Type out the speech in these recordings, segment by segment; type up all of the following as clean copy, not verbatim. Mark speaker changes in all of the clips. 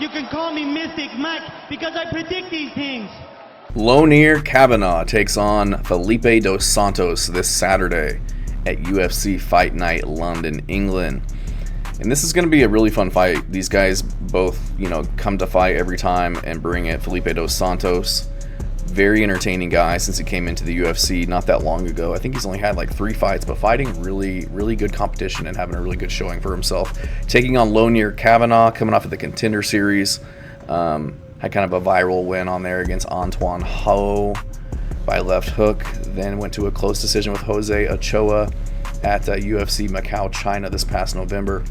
Speaker 1: You can call me Mystic Mike because I predict these things.
Speaker 2: Kavanagh takes on Felipe dos Santos this Saturday at UFC Fight Night London, England. And this is going to be a really fun fight. These guys both, come to fight every time and bring it. Felipe dos Santos, very entertaining guy since he came into the UFC not that long ago. I think he's only had like 3 fights, but fighting really, really good competition and having a really good showing for himself. Taking on Kavanagh, coming off of the Contender Series. Had kind of a viral win on there against Antoine Ho by left hook. Then went to a close decision with Jose Ochoa at UFC Macau, China this past November.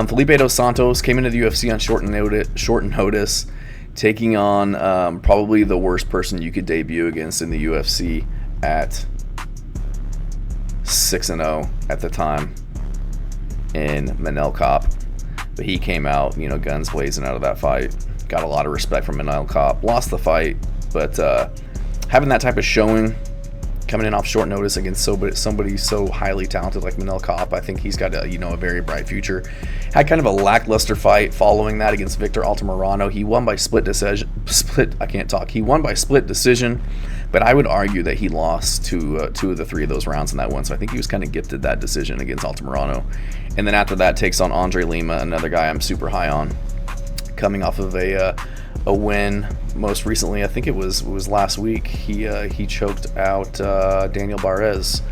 Speaker 2: Felipe dos Santos came into the UFC on short notice, taking on probably the worst person you could debut against in the UFC at 6-0 at the time in Manel Kape. But he came out, guns blazing out of that fight. Got a lot of respect from Manel Kape. Lost the fight, but having that type of showing, coming in off short notice against somebody so highly talented like Manel Kape, I think he's got a very bright future. Had kind of a lackluster fight following that against Victor Altamirano. He won by split decision. He won by split decision, but I would argue that he lost two of the 3 of those rounds in that one. So I think he was kind of gifted that decision against Altamirano. And then after that, takes on Andre Lima, another guy I'm super high on, coming off of a win most recently. I think it was last week. He choked out Daniel Barez,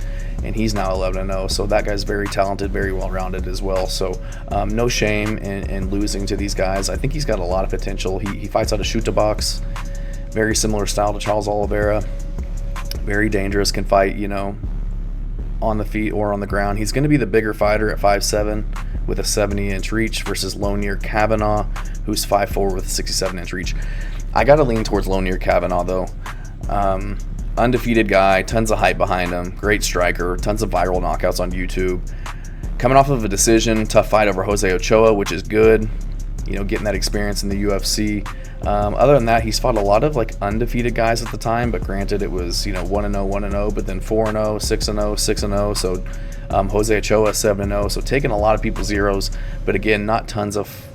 Speaker 2: and he's now 11-0. So that guy's very talented, very well-rounded as well. So no shame in losing to these guys. I think he's got a lot of potential. He fights out of shoot to box, very similar style to Charles Oliveira. Very dangerous, can fight on the feet or on the ground. He's going to be the bigger fighter at 5'7" with a 70-inch reach versus Kavanagh, who's 5'4" with a 67-inch reach. I got to lean towards Kavanagh though. Undefeated guy, tons of hype behind him, great striker, tons of viral knockouts on YouTube. Coming off of a decision, tough fight over Jose Ochoa, which is good. Getting that experience in the UFC. Other than that, he's fought a lot of undefeated guys at the time, but granted it was 1-0, 1-0, but then 4-0, 6-0, 6-0. So Jose Ochoa 7-0. So taking a lot of people's zeros, but again, not tons of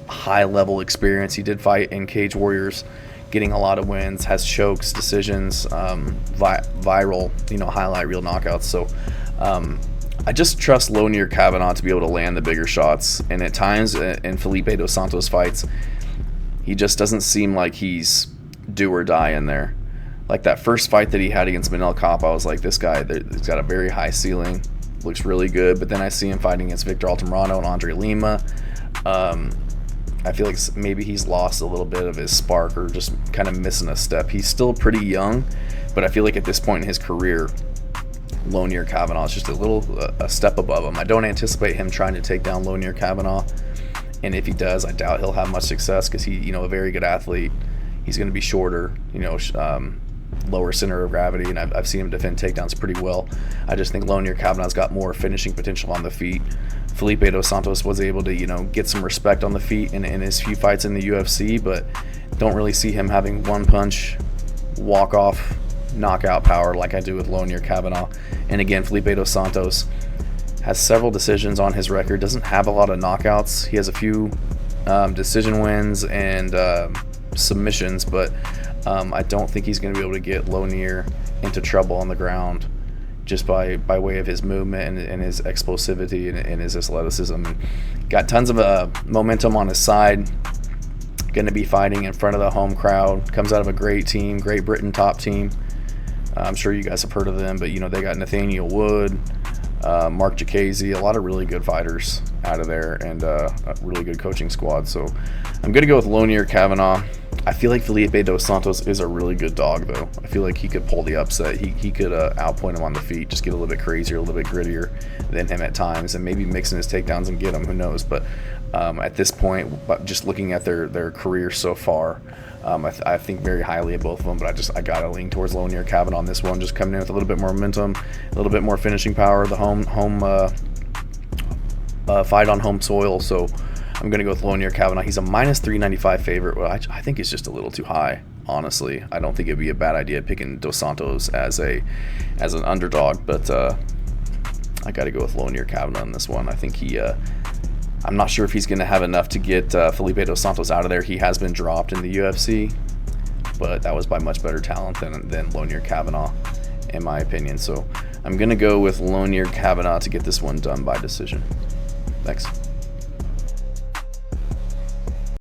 Speaker 2: high level experience. He did fight in Cage Warriors, getting a lot of wins, has chokes, decisions, viral, highlight reel knockouts. So I just trust Kavanagh to be able to land the bigger shots. And at times in Felipe dos Santos fights, he just doesn't seem like he's do or die in there. Like that first fight that he had against Manel Kape, I was like, this guy, he's got a very high ceiling, looks really good. But then I see him fighting against Victor Altamirano and Andre Lima. I feel like maybe he's lost a little bit of his spark or just kind of missing a step. He's still pretty young, but I feel like at this point in his career, Kavanagh is just a step above him. I don't anticipate him trying to take down Kavanagh, and if he does, I doubt he'll have much success because he, a very good athlete. He's going to be shorter, lower center of gravity, and I've seen him defend takedowns pretty well. I just think Kavanagh's got more finishing potential on the feet. Felipe dos Santos was able to, get some respect on the feet in his few fights in the UFC, but don't really see him having one punch, walk off, knockout power like I do with Kavanagh. And again, Felipe dos Santos has several decisions on his record, doesn't have a lot of knockouts. He has a few decision wins and submissions, but I don't think he's going to be able to get Lonier into trouble on the ground just by way of his movement and his explosivity and his athleticism. Got tons of momentum on his side. Going to be fighting in front of the home crowd. Comes out of a great team, Great Britain top team. I'm sure you guys have heard of them, but they got Nathaniel Wood, Mark Jacasey, a lot of really good fighters out of there, and a really good coaching squad. So I'm going to go with Kavanagh. I feel like Felipe dos Santos is a really good dog, though. I feel like he could pull the upset. He could outpoint him on the feet, just get a little bit crazier, a little bit grittier than him at times, and maybe mixing his takedowns and get him. Who knows? But at this point, just looking at their career so far, I think very highly of both of them, but I gotta lean towards Kavanagh on this one, just coming in with a little bit more momentum, a little bit more finishing power. The home fight on home soil, so I'm gonna go with Kavanagh. He's a minus 395 favorite, which I think is just a little too high. Honestly, I don't think it'd be a bad idea picking Dos Santos as an underdog, but I gotta go with Kavanagh on this one. I think I'm not sure if he's going to have enough to get Felipe dos Santos out of there. He has been dropped in the UFC, but that was by much better talent than Lonier Kavanagh, in my opinion. So I'm going to go with Lonier Kavanagh to get this one done by decision. Thanks.